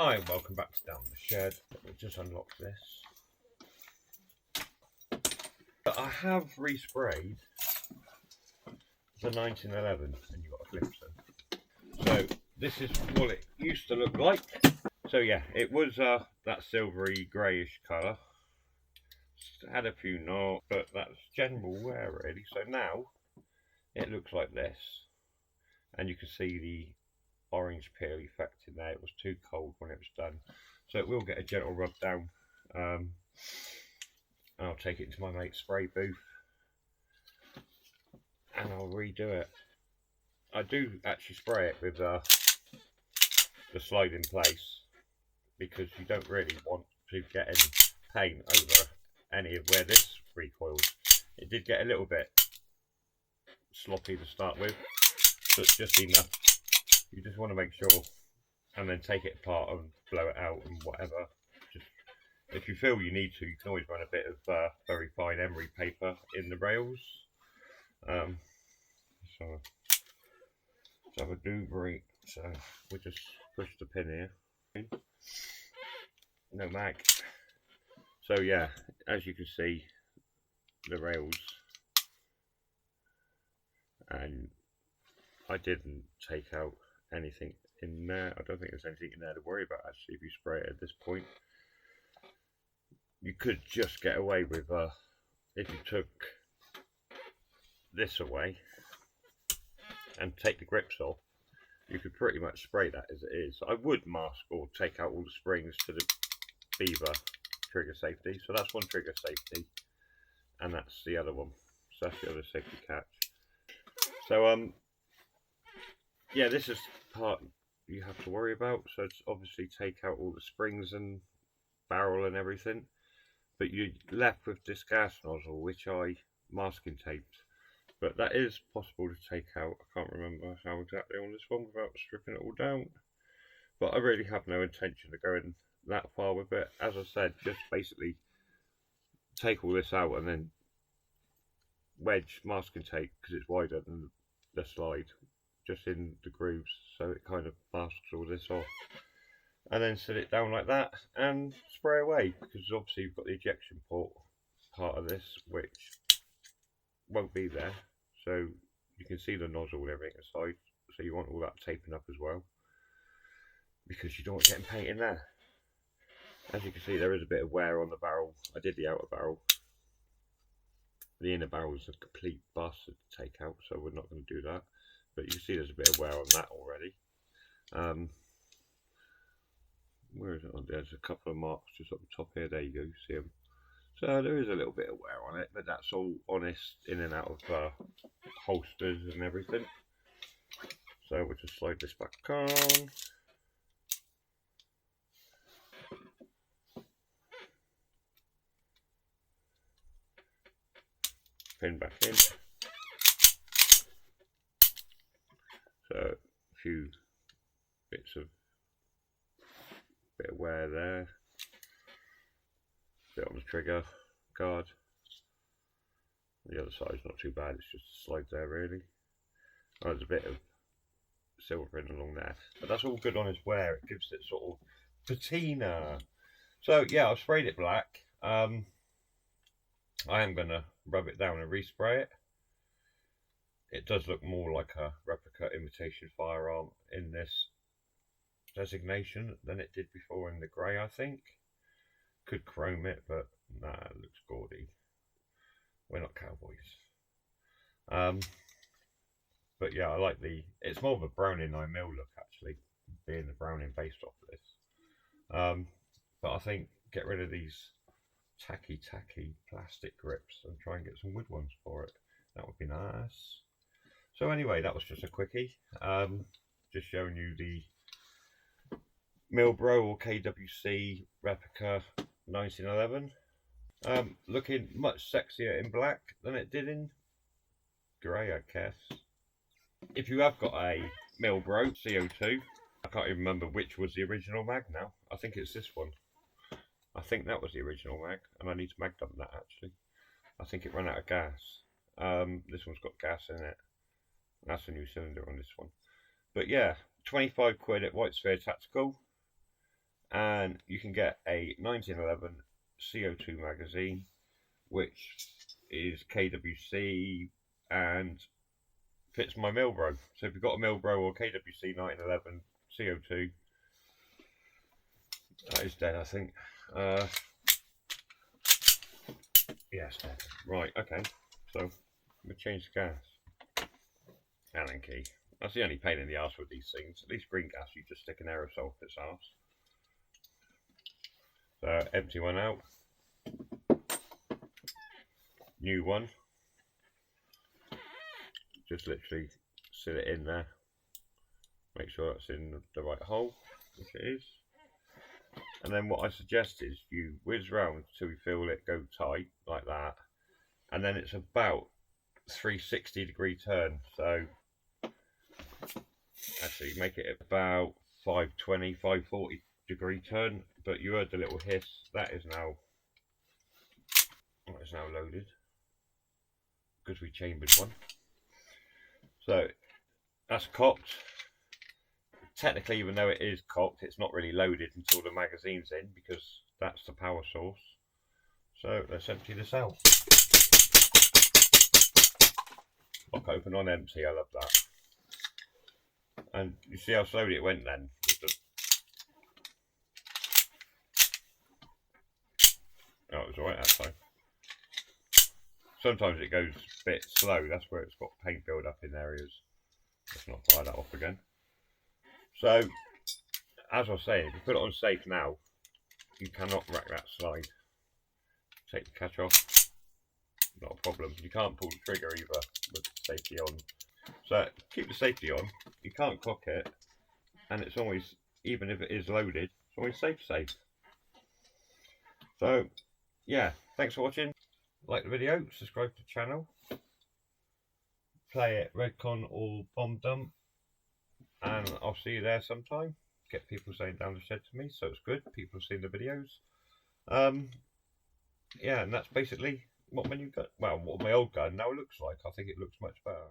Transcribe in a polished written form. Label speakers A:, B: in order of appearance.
A: Hi and welcome back to Down the Shed. We'll just unlock this. But I have resprayed the 1911 and you've got a glimpse of. So this is what it used to look like. So yeah, it was that silvery greyish colour. Had a few knots, but that's general wear really. So now it looks like this. And you can see the orange peel effect in there. It was too cold when it was done. So it will get a gentle rub down. I'll take it into my mate's spray booth and I'll redo it. I do actually spray it with the slide in place because you don't really want to get any paint over any of where this recoils. It did get a little bit sloppy to start with, but just enough. You just want to make sure and then take it apart and blow it out and whatever. Just if you feel you need to, you can always run a bit of very fine emery paper in the rails. So let's have a do break. So we'll just push the pin here. No mag. So yeah, as you can see, the rails, and I didn't take out anything in there. I don't think there's anything in there to worry about actually if you spray it at this point. You could just get away with if you took this away and take the grips off, you could pretty much spray that as it is. I would mask or take out all the springs to the beaver trigger safety. So that's one trigger safety and that's the other one. So that's the other safety catch. So yeah, this is part you have to worry about. So it's obviously take out all the springs and barrel and everything, but you're left with this gas nozzle which I masking taped. But that is possible to take out. I can't remember how exactly on this one without stripping it all down. But I really have no intention of going that far with it. As I said, just basically take all this out and then wedge masking tape, because it's wider than the slide, just in the grooves, so it kind of masks all this off. And then set it down like that and spray away, because obviously you've got the ejection port part of this, which won't be there. So you can see the nozzle and everything aside, so you want all that taping up as well, because you don't want getting paint in there. As you can see, there is a bit of wear on the barrel. I did the outer barrel. The inner barrel is a complete bust to take out, so we're not going to do that. But you can see there's a bit of wear on that already. Where is it? Oh, there's a couple of marks just up the top here. There you go, you see them. So there is a little bit of wear on it, but that's all honest in and out of holsters and everything. So we'll just slide this back on. Pin back in. So a few bits of wear there. Bit on the trigger guard. The other side's not too bad, it's just a slide there really. Oh, there's a bit of silver in along there, but that's all good on its wear. It gives it sort of patina. So yeah, I've sprayed it black. I am going to rub it down and respray it. It does look more like a replica imitation firearm in this designation than it did before in the grey, I think. Could chrome it, but nah, it looks gaudy. We're not cowboys. But yeah, I like it's more of a Browning 9mm look actually, being the Browning based off of this. But I think get rid of these tacky plastic grips and try and get some wood ones for it. That would be nice. So anyway, that was just a quickie. Just showing you the Milbro or KWC replica 1911. Looking much sexier in black than it did in grey, I guess. If you have got a Milbro CO2, I can't even remember which was the original mag now. I think it's this one. I think that was the original mag, and I need to mag dump that actually. I think it ran out of gas. This one's got gas in it. That's a new cylinder on this one. But yeah, 25 quid at White Sphere Tactical. and you can get a 1911 CO2 magazine, which is KWC and fits my Milbro. So if you've got a Milbro or KWC 1911 CO2, that is dead, I think. Yeah, it's dead. Right, okay. So we change the gas. Allen key. That's the only pain in the arse with these things. At least green gas, you just stick an aerosol up its arse. So empty one out. New one. Just literally sit it in there. Make sure it's in the right hole, which it is. And then what I suggest is you whiz round till you feel it go tight, like that. And then it's about 360-degree turn. So actually make it about 520, 540-degree turn. But you heard the little hiss. That is now loaded because we chambered one. So that's cocked. Technically, even though it is cocked, it's not really loaded until the magazine's in, because that's the power source. So let's empty this out. Lock open on empty, I love that. And you see how slowly it went then? Oh, it was alright that time. Sometimes it goes a bit slow, that's where it's got paint build up in areas. Let's not fire that off again. So, as I was saying, if you put it on safe now, you cannot rack that slide. Take the catch off, not a problem. You can't pull the trigger either with the safety on. So, keep the safety on, you can't cock it, and it's always, even if it is loaded, it's always safe. So, yeah, thanks for watching. Like the video, subscribe to the channel. Play it Redcon or Bomb Dump. And I'll see you there sometime. Get people saying down the shed to me, so it's good. People seeing the videos. Yeah, and that's basically what my new gun, well, what my old gun now looks like. I think it looks much better.